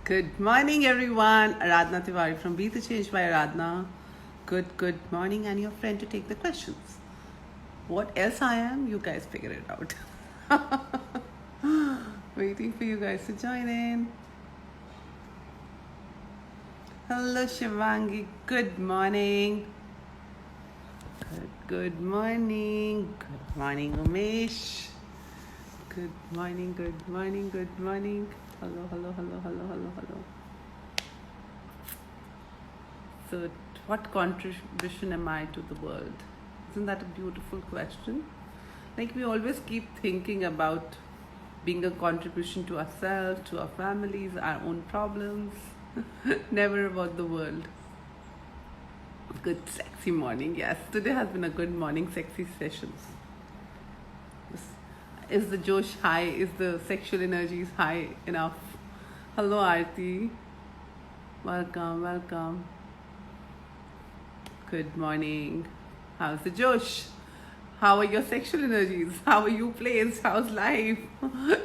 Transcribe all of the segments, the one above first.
Good morning, everyone. Aradhna Tiwari from Be the Change by Aradhna. Good morning, and your friend to take the questions. What else I am, you guys figure it out. Waiting for you guys to join in. Hello, Shivangi. Good morning. Good morning. Good morning, Umesh. Good morning. Hello. So, what contribution am I to the world? Isn't that a beautiful question? Like, we always keep thinking about being a contribution to ourselves, to our families, our own problems, never about the world. Good, sexy morning. Yes, today has been a good morning, sexy sessions. Is the Josh high? Is the sexual energies high enough? Hello, Aarti. Welcome. Good morning. How's the Josh? How are your sexual energies? How are you placed? How's life?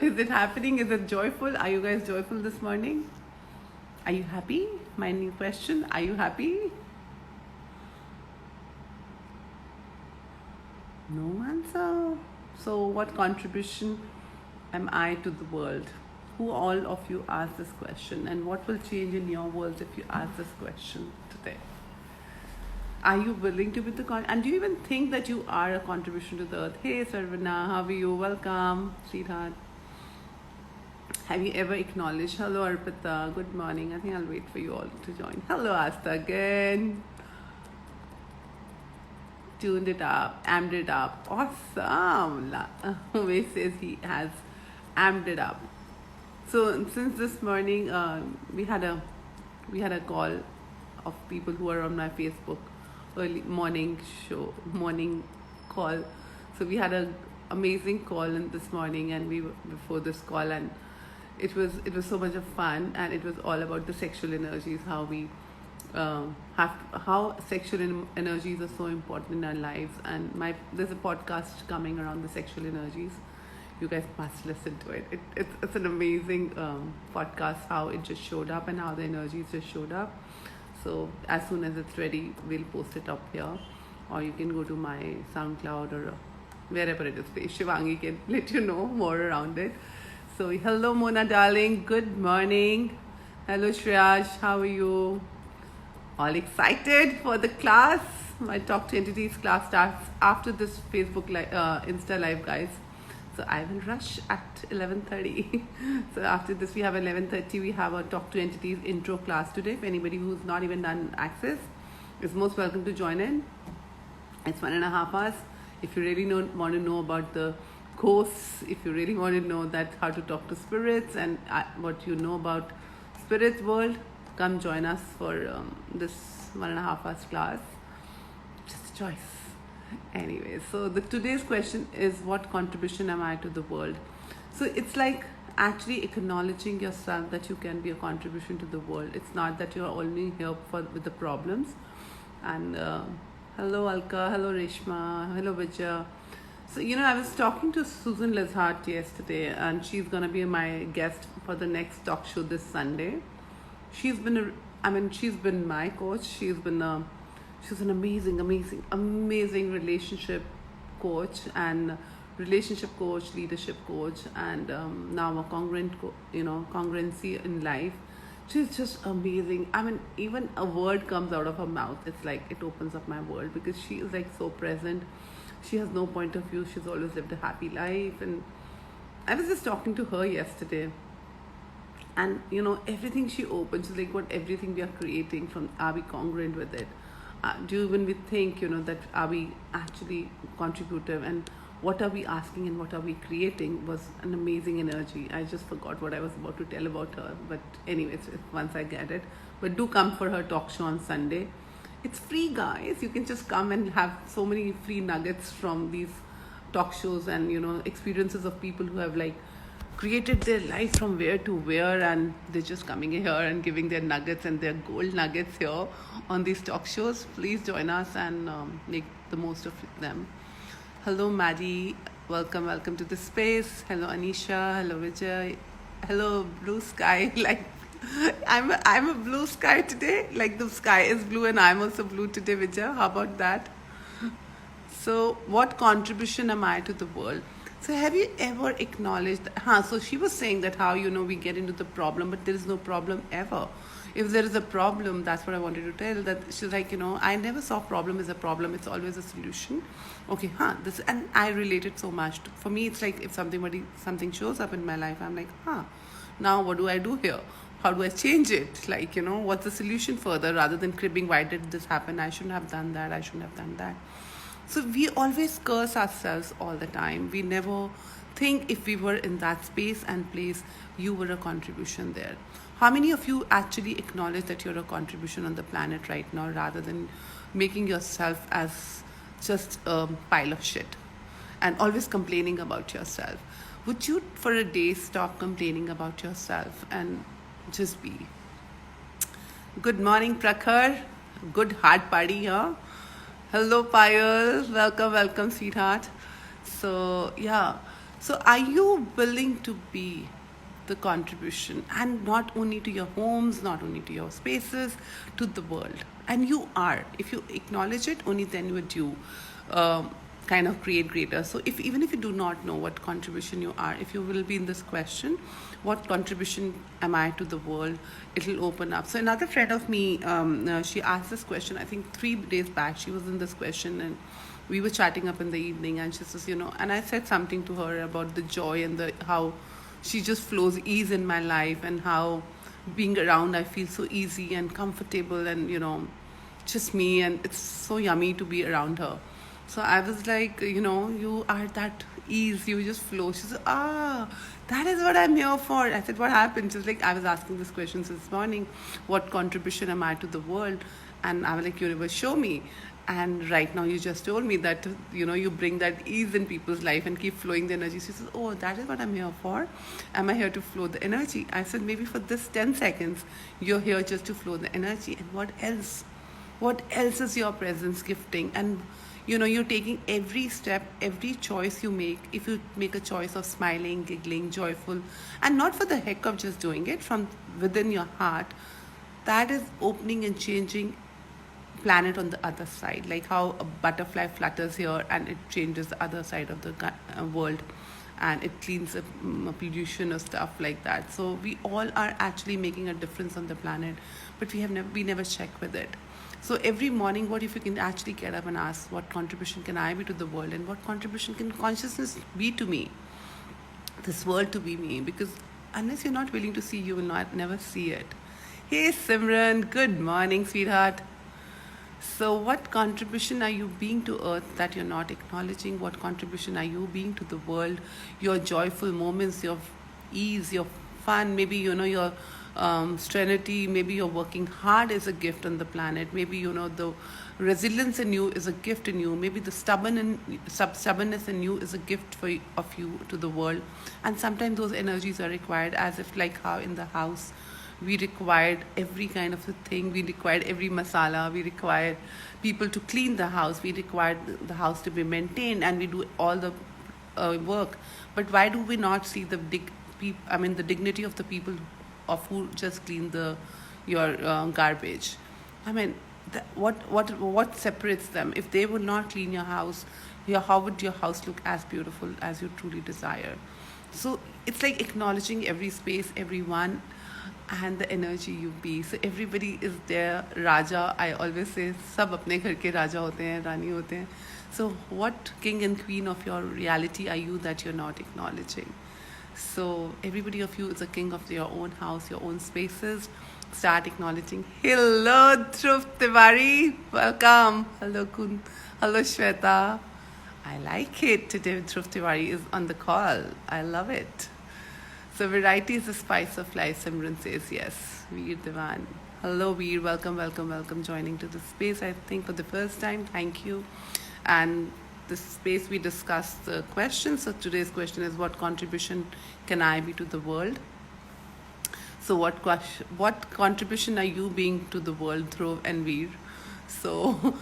Is it happening? Is it joyful? Are you guys joyful this morning? Are you happy? My new question. Are you happy? No answer. So, what contribution am I to the world? Who all of you asked this question, and what will change in your world if you ask this question today? Are you willing to be the and do you even think that you are a contribution to the earth? Hey Sarvana, how are you? Welcome, sweetheart. Have you ever acknowledged? Hello Arpita, good morning. I think I'll wait for you all to join. Hello Asta again. Tuned it up, amped it up. Awesome. Umesh says he has amped it up. So since this morning, we had a call of people who are on my Facebook early morning call. So we had an amazing call this morning, and we were before this call, and it was so much of fun, and it was all about the sexual energies, how we how sexual energies are so important in our lives. And there's a podcast coming around the sexual energies. You guys must listen to it. It's an amazing podcast, how it just showed up and how the energies just showed up. So as soon as it's ready, we'll post it up here, or you can go to my SoundCloud or wherever it is placed. Shivangi can let you know more around it. So hello Mona darling, good morning. Hello Shreyaj, how are you? All excited for the class? My Talk to Entities class starts after this Facebook Insta live, guys. So I will rush at 11:30. So after this, we have 11:30. We have a Talk to Entities intro class today. If anybody who's not even done access is most welcome to join in. It's 1.5 hours. If you really want to know about the course, if you really want to know that how to talk to spirits and what you know about spirit world, come join us for this 1.5 hours class. Just a choice. Anyway, so today's question is, what contribution am I to the world? So it's like actually acknowledging yourself that you can be a contribution to the world. It's not that you're only here with the problems. And hello Alka, hello Reshma, hello Vijay. So I was talking to Susan Lizhart yesterday, and she's gonna be my guest for the next talk show this Sunday. She's been my coach. She's an amazing relationship coach and leadership coach, and now a congruency in life. She's just amazing. Even a word comes out of her mouth, it's like it opens up my world, because she is like so present. She has no point of view. She's always lived a happy life, and I was just talking to her yesterday. And everything she opens, like everything we are creating from, are we congruent with it? When we think that are we actually contributive, and what are we asking and what are we creating, was an amazing energy. I just forgot what I was about to tell about her, but anyways, once I get it. But do come for her talk show on Sunday. It's free, guys. You can just come and have so many free nuggets from these talk shows, and experiences of people who have created their life from where to where, and they're just coming here and giving their nuggets and their gold nuggets here on these talk shows. Please join us and make the most of them. Hello Maddie, welcome to the space. Hello Anisha, hello Vijay, hello Blue Sky. I'm a blue sky today. Like the sky is blue and I'm also blue today, Vijay. How about that? So, what contribution am I to the world? So, have you ever acknowledged? So she was saying that how we get into the problem, but there is no problem ever. If there is a problem, that's what I wanted to tell. That she's like, I never saw problem as a problem. It's always a solution. Okay, this and I related so much. For me, it's like if something shows up in my life, I'm like, now what do I do here? How do I change it? Like, what's the solution further rather than cribbing, why did this happen? I shouldn't have done that. I shouldn't have done that. So we always curse ourselves all the time. We never think if we were in that space and place, you were a contribution there. How many of you actually acknowledge that you're a contribution on the planet right now rather than making yourself as just a pile of shit and always complaining about yourself? Would you for a day stop complaining about yourself and just be? Good morning, Prakhar. Good hard party here. Hello, Payal. Welcome, sweetheart. So, yeah. So, are you willing to be the contribution, and not only to your homes, not only to your spaces, to the world? And you are. If you acknowledge it, only then would you kind of create greater. So, even if you do not know what contribution you are, if you will be in this question, what contribution am I to the world, it'll open up. So another friend of me, she asked this question, I think 3 days back, she was in this question and we were chatting up in the evening and she says, and I said something to her about the joy and how she just flows ease in my life and how being around I feel so easy and comfortable and, just me, and it's so yummy to be around her. So I was like, you are that ease, you just flow. She said, that is what I'm here for. I said, what happened? She's like, I was asking this question this morning, what contribution am I to the world? And I was like, universe, show me. And right now you just told me that, you bring that ease in people's life and keep flowing the energy. She says, that is what I'm here for. Am I here to flow the energy? I said, maybe for this 10 seconds, you're here just to flow the energy. And what else? What else is your presence gifting? And you're taking every step, every choice you make. If you make a choice of smiling, giggling, joyful, and not for the heck of just doing it from within your heart, that is opening and changing planet on the other side. Like how a butterfly flutters here and it changes the other side of the world, and it cleans up pollution or stuff like that. So we all are actually making a difference on the planet, but we never check with it. So every morning, what if you can actually get up and ask, what contribution can I be to the world, and what contribution can consciousness be to me, this world to be me? Because unless you're not willing to see, you will never see it. Hey Simran, good morning, sweetheart. So what contribution are you being to earth that you're not acknowledging? What contribution are you being to the world? Your joyful moments, your ease, your fun, maybe your serenity, maybe you're working hard is a gift on the planet. Maybe the resilience in you is a gift in you. Maybe the stubbornness in you is a gift of you to the world. And sometimes those energies are required, as if like how in the house we required every kind of a thing. We required every masala. We required people to clean the house. We required the house to be maintained, and we do all the work. But why do we not see the dignity of the people of who just clean your garbage? What separates them? If they would not clean your house, how would your house look as beautiful as you truly desire? So it's like acknowledging every space, everyone, and the energy you be. So everybody is there. Raja, I always say, सब अपने घर के राजा होते हैं, रानी होते हैं. So what king and queen of your reality are you that you're not acknowledging? So everybody of you is a king of your own house, your own spaces. Start acknowledging. Hello, Dhruv Tiwari. Welcome. Hello, Kun. Hello, Shweta. I like it. Today, Dhruv Tiwari is on the call. I love it. So variety is the spice of life, Simran says. Yes. Veer Diwan. Hello, Veer. Welcome. Joining to the space, I think, for the first time. Thank you. And this space we discussed the question. So today's question is, what contribution can I be to the world? So what contribution are you being to the world, Dhruv and Veer? So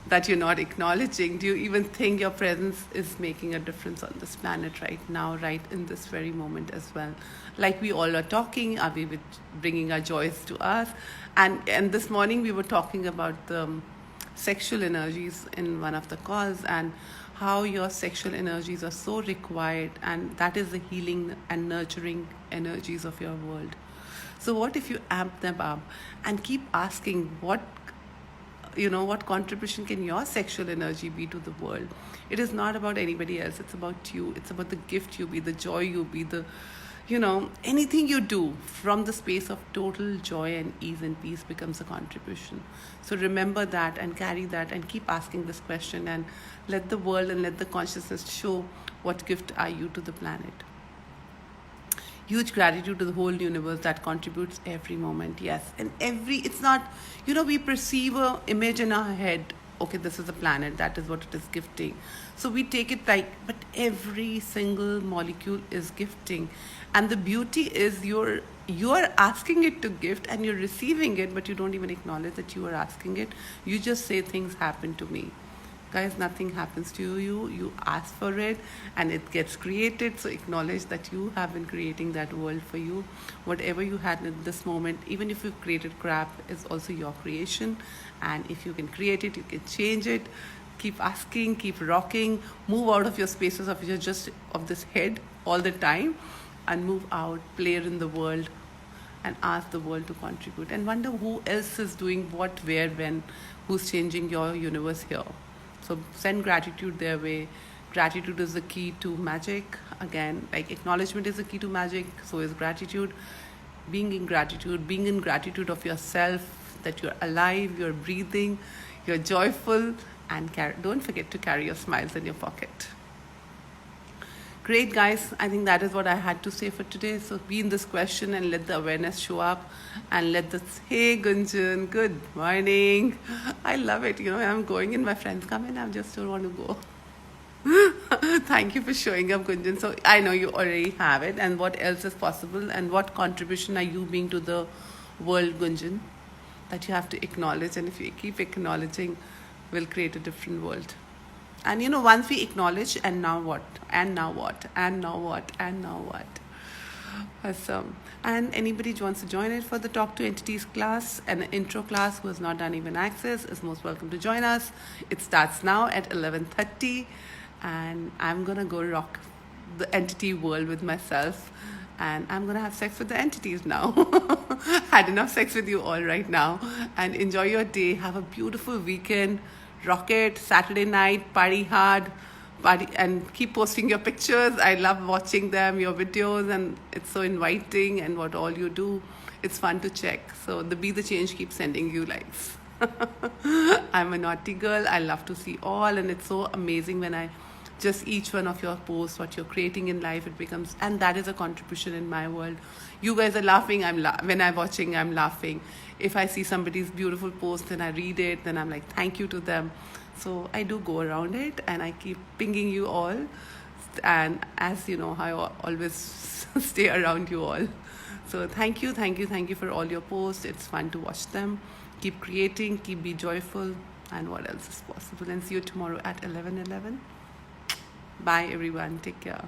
that you're not acknowledging. Do you even think your presence is making a difference on this planet right now, right in this very moment as well? Like we all are talking, are we bringing our joys to us? And this morning we were talking about the sexual energies in one of the calls, and how your sexual energies are so required, and that is the healing and nurturing energies of your world. So what if you amp them up and keep asking what contribution can your sexual energy be to the world? It is not about anybody else, it's about you. It's about the gift you be, the joy you be, the anything you do from the space of total joy and ease and peace becomes a contribution. So remember that and carry that and keep asking this question, and let the world and let the consciousness show what gift are you to the planet. Huge gratitude to the whole universe that contributes every moment. Yes, and it's not, we perceive a image in our head. Okay, this is a planet, that is what it is gifting. So we take it like, but every single molecule is gifting. And the beauty is you're asking it to gift and you're receiving it, but you don't even acknowledge that you are asking it. You just say things happen to me. Guys, nothing happens to you. You ask for it and it gets created. So acknowledge that you have been creating that world for you. Whatever you had in this moment, even if you've created crap, is also your creation. And if you can create it, you can change it. Keep asking, keep rocking, move out of your spaces of this head all the time, and move out, play in the world, and ask the world to contribute. And wonder who else is doing what, where, when, who's changing your universe here. So send gratitude their way. Gratitude is the key to magic. Again, like acknowledgement is the key to magic, so is gratitude. Being in gratitude of yourself, that you're alive, you're breathing, you're joyful, and don't forget to carry your smiles in your pocket. Great, guys. I think that is what I had to say for today. So be in this question and let the awareness show up, and hey Gunjan, good morning. I love it. I'm going in, my friends come in, I just don't want to go. Thank you for showing up, Gunjan. So I know you already have it, and what else is possible, and what contribution are you being to the world, Gunjan, that you have to acknowledge. And if you keep acknowledging, we'll create a different world. And once we acknowledge, and now what? And now what? And now what? And now what? Awesome. And anybody who wants to join it for the Talk to Entities class, an intro class, who has not done even access, is most welcome to join us. It starts now at 11:30, and I'm going to go rock the entity world with myself, and I'm going to have sex with the entities now. Had enough sex with you all right now, and enjoy your day. Have a beautiful weekend. Rock it. Saturday night, party hard, and keep posting your pictures. I love watching them, your videos, and it's so inviting, and what all you do, it's fun to check. So the Be the Change keeps sending you likes. I'm a naughty girl. I love to see all, and it's so amazing when I just each one of your posts, what you're creating in life, it becomes, and that is a contribution in my world. You guys are laughing, when I'm watching, I'm laughing. If I see somebody's beautiful post and I read it, then I'm like, thank you to them. So I do go around it, and I keep pinging you all, and as you know, I always stay around you all. So thank you for all your posts. It's fun to watch them. Keep creating, be joyful, and what else is possible. And see you tomorrow at 11:11. Bye everyone, take care.